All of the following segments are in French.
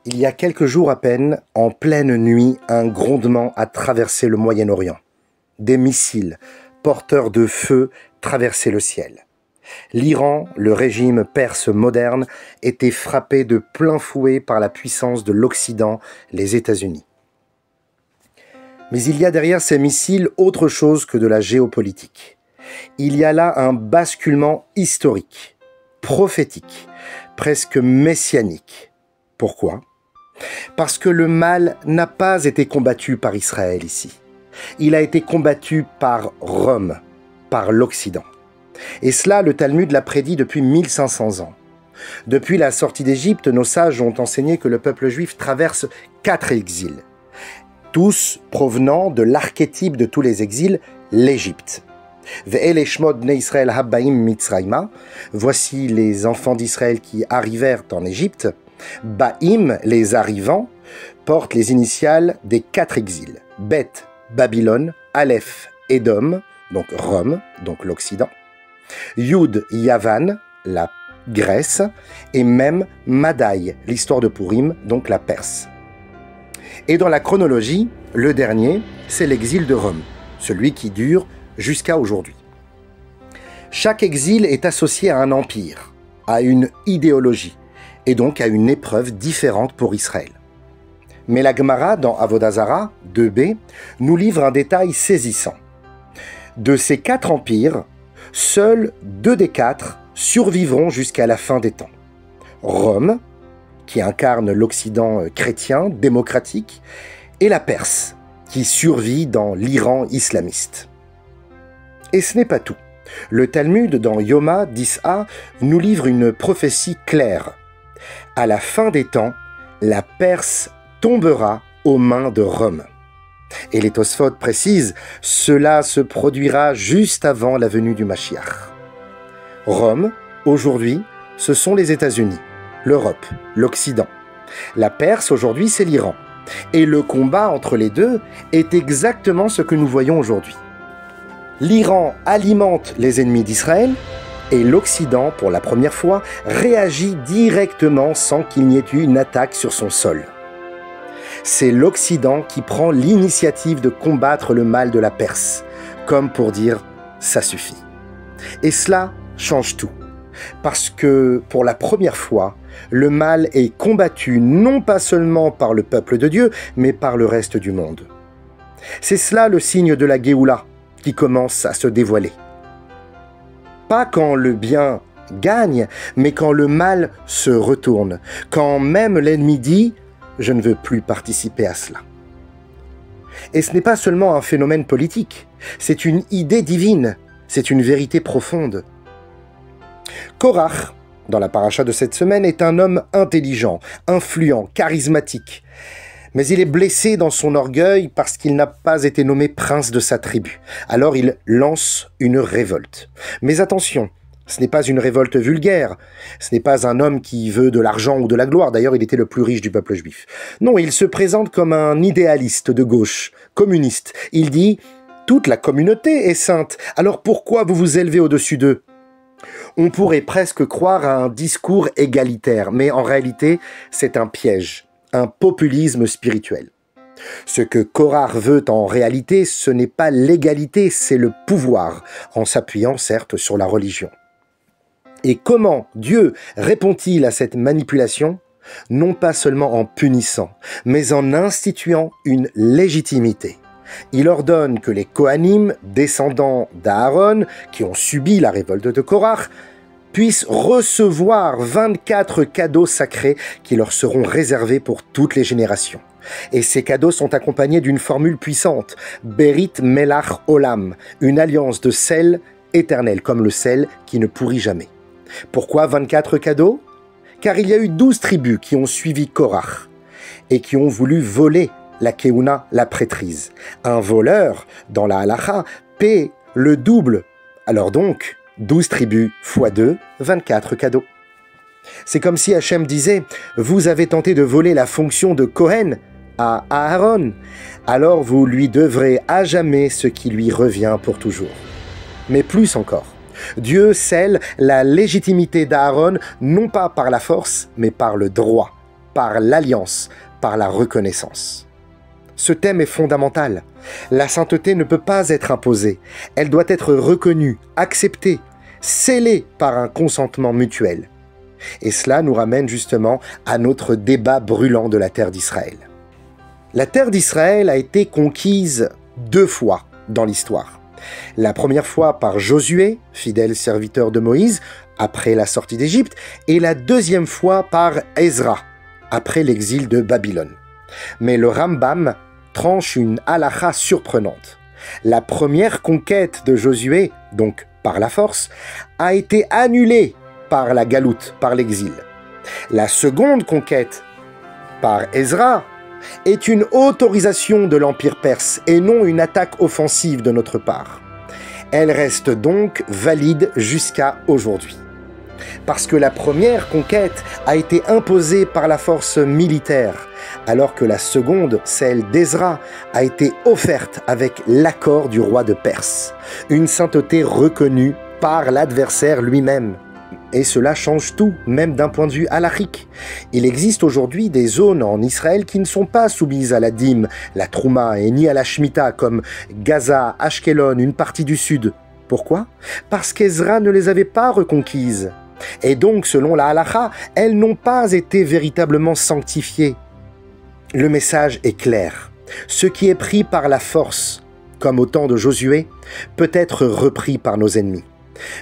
Il y a quelques jours à peine, en pleine nuit, un grondement a traversé le Moyen-Orient. Des missiles, porteurs de feu, traversaient le ciel. L'Iran, le régime perse moderne, était frappé de plein fouet par la puissance de l'Occident, les États-Unis. Mais il y a derrière ces missiles autre chose que de la géopolitique. Il y a là un basculement historique, prophétique, presque messianique. Pourquoi ? Parce que le mal n'a pas été combattu par Israël ici. Il a été combattu par Rome, par l'Occident. Et cela, le Talmud l'a prédit depuis 1500 ans. Depuis la sortie d'Égypte, nos sages ont enseigné que le peuple juif traverse 4 exils, tous provenant de l'archétype de tous les exils, l'Égypte. Ve'ele shmot bnei Israël habbaim mitzrayma, voici les enfants d'Israël qui arrivèrent en Égypte. Baïm, les arrivants, portent les initiales des 4 exils. Bet, Babylone, Aleph, Édom, donc Rome, donc l'Occident. Yud, Yavan, la Grèce, et même Madaï, l'histoire de Pourim, donc la Perse. Et dans la chronologie, le dernier, c'est l'exil de Rome, celui qui dure jusqu'à aujourd'hui. Chaque exil est associé à un empire, à une idéologie, et donc à une épreuve différente pour Israël. Mais la Gemara, dans Avodah Zarah 2b, nous livre un détail saisissant. De ces 4 empires, seuls 2 des 4 survivront jusqu'à la fin des temps. Rome, qui incarne l'Occident chrétien, démocratique, et la Perse, qui survit dans l'Iran islamiste. Et ce n'est pas tout. Le Talmud, dans Yoma 10a, nous livre une prophétie claire. À la fin des temps, la Perse tombera aux mains de Rome. Et les Tosfot précisent, cela se produira juste avant la venue du Mashiach. Rome, aujourd'hui, ce sont les États-Unis, l'Europe, l'Occident. La Perse, aujourd'hui, c'est l'Iran. Et le combat entre les deux est exactement ce que nous voyons aujourd'hui. L'Iran alimente les ennemis d'Israël, et l'Occident, pour la première fois, réagit directement sans qu'il n'y ait eu une attaque sur son sol. C'est l'Occident qui prend l'initiative de combattre le mal de la Perse, comme pour dire « ça suffit ». Et cela change tout, parce que pour la première fois, le mal est combattu non pas seulement par le peuple de Dieu, mais par le reste du monde. C'est cela le signe de la Géoula qui commence à se dévoiler. Pas quand le bien gagne, mais quand le mal se retourne, quand même l'ennemi dit « je ne veux plus participer à cela ». Et ce n'est pas seulement un phénomène politique, c'est une idée divine, c'est une vérité profonde. Korach, dans la paracha de cette semaine, est un homme intelligent, influent, charismatique. Mais il est blessé dans son orgueil parce qu'il n'a pas été nommé prince de sa tribu. Alors il lance une révolte. Mais attention, ce n'est pas une révolte vulgaire. Ce n'est pas un homme qui veut de l'argent ou de la gloire. D'ailleurs, il était le plus riche du peuple juif. Non, il se présente comme un idéaliste de gauche, communiste. Il dit « Toute la communauté est sainte, alors pourquoi vous vous élevez au-dessus d'eux » On pourrait presque croire à un discours égalitaire, mais en réalité, c'est un piège. Un populisme spirituel. Ce que Korach veut en réalité, ce n'est pas l'égalité, c'est le pouvoir, en s'appuyant certes sur la religion. Et comment Dieu répond-il à cette manipulation ? Non pas seulement en punissant, mais en instituant une légitimité. Il ordonne que les Kohanim, descendants d'Aaron, qui ont subi la révolte de Korach, puissent recevoir 24 cadeaux sacrés qui leur seront réservés pour toutes les générations. Et ces cadeaux sont accompagnés d'une formule puissante, Berit Melach Olam, une alliance de sel éternel, comme le sel qui ne pourrit jamais. Pourquoi 24 cadeaux ? Car il y a eu 12 tribus qui ont suivi Korach et qui ont voulu voler la Keuna, la prêtrise. Un voleur, dans la halacha, paie le double. Alors donc, 12 tribus x 2, 24 cadeaux. C'est comme si Hachem disait « Vous avez tenté de voler la fonction de Kohen à Aaron, alors vous lui devrez à jamais ce qui lui revient pour toujours. » Mais plus encore, Dieu scelle la légitimité d'Aaron non pas par la force, mais par le droit. par l'alliance, par la reconnaissance. Ce thème est fondamental. La sainteté ne peut pas être imposée. Elle doit être reconnue, acceptée, scellée par un consentement mutuel. Et cela nous ramène justement à notre débat brûlant de la terre d'Israël. La terre d'Israël a été conquise 2 fois dans l'histoire. La première fois par Josué, fidèle serviteur de Moïse, après la sortie d'Égypte, et la deuxième fois par Ezra, après l'exil de Babylone. Mais le Rambam tranche une halakha surprenante. La première conquête de Josué, donc par la force, a été annulée par la galoute, par l'exil. La seconde conquête, par Ezra, est une autorisation de l'Empire perse et non une attaque offensive de notre part. Elle reste donc valide jusqu'à aujourd'hui. Parce que la première conquête a été imposée par la force militaire, alors que la seconde, celle d'Ezra, a été offerte avec l'accord du roi de Perse. Une sainteté reconnue par l'adversaire lui-même. Et cela change tout, même d'un point de vue halachique. Il existe aujourd'hui des zones en Israël qui ne sont pas soumises à la dîme, la trouma et ni à la shmita, comme Gaza, Ashkelon, une partie du sud. Pourquoi? Parce qu'Ezra ne les avait pas reconquises. Et donc, selon la halakha, elles n'ont pas été véritablement sanctifiées. Le message est clair. Ce qui est pris par la force, comme au temps de Josué, peut être repris par nos ennemis.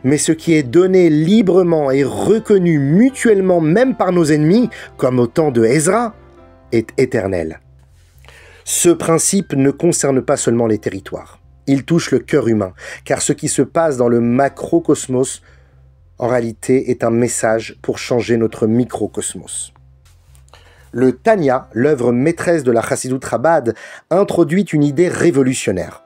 Mais ce qui est donné librement et reconnu mutuellement même par nos ennemis, comme au temps de Ezra, est éternel. Ce principe ne concerne pas seulement les territoires. Il touche le cœur humain, car ce qui se passe dans le macrocosmos, en réalité, est un message pour changer notre microcosmos. Le Tanya, l'œuvre maîtresse de la Chassidut Chabad, introduit une idée révolutionnaire.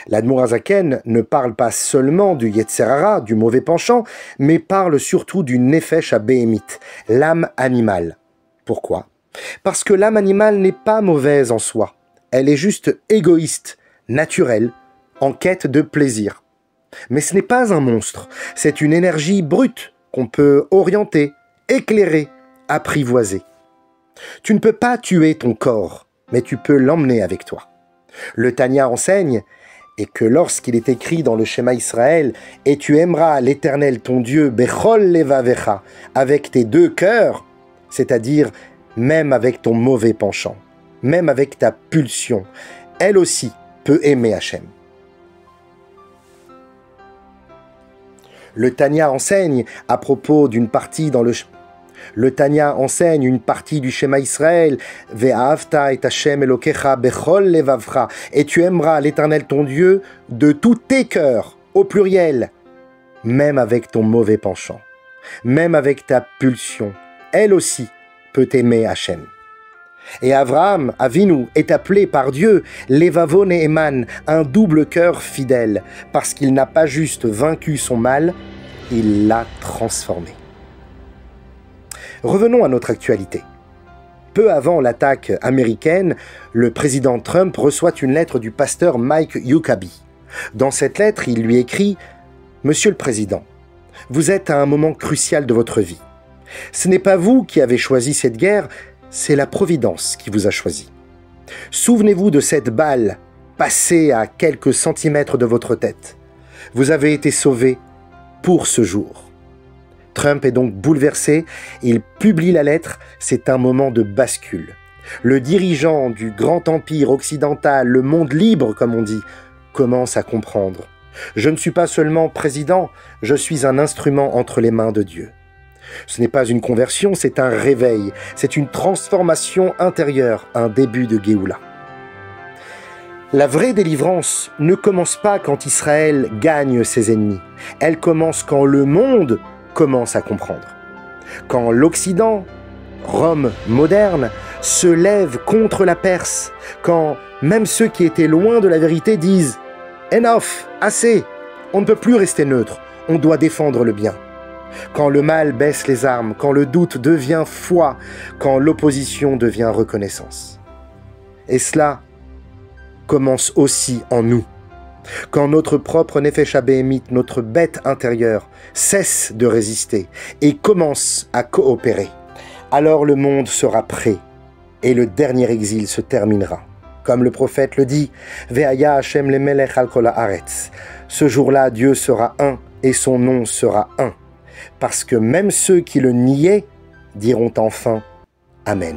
L'Admour HaZaken ne parle pas seulement du Yetzer Hara, du mauvais penchant, mais parle surtout du Nefesh HaBehemit, l'âme animale. Pourquoi? Parce que l'âme animale n'est pas mauvaise en soi. Elle est juste égoïste, naturelle, en quête de plaisir. Mais ce n'est pas un monstre, c'est une énergie brute qu'on peut orienter, éclairer, apprivoiser. Tu ne peux pas tuer ton corps, mais tu peux l'emmener avec toi. Le Tanya enseigne et que lorsqu'il est écrit dans le Shema Israël « Et tu aimeras l'Éternel ton Dieu, Bechol Levavecha, avec tes 2 cœurs », c'est-à-dire même avec ton mauvais penchant, même avec ta pulsion, elle aussi peut aimer Hachem. Le Tanya enseigne à propos d'une partie dans le Tanya enseigne une partie du Shema Israël, Ve'ahavta et Hashem Elokecha bechol levavcha, et tu aimeras l'Éternel ton Dieu de tous tes cœurs, au pluriel, même avec ton mauvais penchant, même avec ta pulsion, elle aussi peut aimer Hachem. Et Avraham, Avinu, est appelé par Dieu, Levavon et Eman, un double cœur fidèle, parce qu'il n'a pas juste vaincu son mal, il l'a transformé. Revenons à notre actualité. Peu avant l'attaque américaine, le président Trump reçoit une lettre du pasteur Mike Huckabee. Dans cette lettre, il lui écrit « Monsieur le Président, vous êtes à un moment crucial de votre vie. Ce n'est pas vous qui avez choisi cette guerre, c'est la Providence qui vous a choisi. Souvenez-vous de cette balle passée à quelques centimètres de votre tête. Vous avez été sauvé pour ce jour. » Trump est donc bouleversé, il publie la lettre, c'est un moment de bascule. Le dirigeant du grand empire occidental, le monde libre comme on dit, commence à comprendre. Je ne suis pas seulement président, je suis un instrument entre les mains de Dieu. Ce n'est pas une conversion, c'est un réveil, c'est une transformation intérieure, un début de Géoula. La vraie délivrance ne commence pas quand Israël gagne ses ennemis, elle commence quand le monde commence à comprendre. Quand l'Occident, Rome moderne, se lève contre la Perse, quand même ceux qui étaient loin de la vérité disent « Enough, assez, on ne peut plus rester neutre, on doit défendre le bien ». Quand le mal baisse les armes, quand le doute devient foi, quand l'opposition devient reconnaissance. Et cela commence aussi en nous. Quand notre propre Nefesh HaBehemit, notre bête intérieure, cesse de résister et commence à coopérer, Alors le monde sera prêt et le dernier exil se terminera. Comme le prophète le dit, Ve'aya Hashem lemelech al kol haaretz. Ce jour-là, Dieu sera un et son nom sera un. Parce que même ceux qui le niaient diront enfin Amen.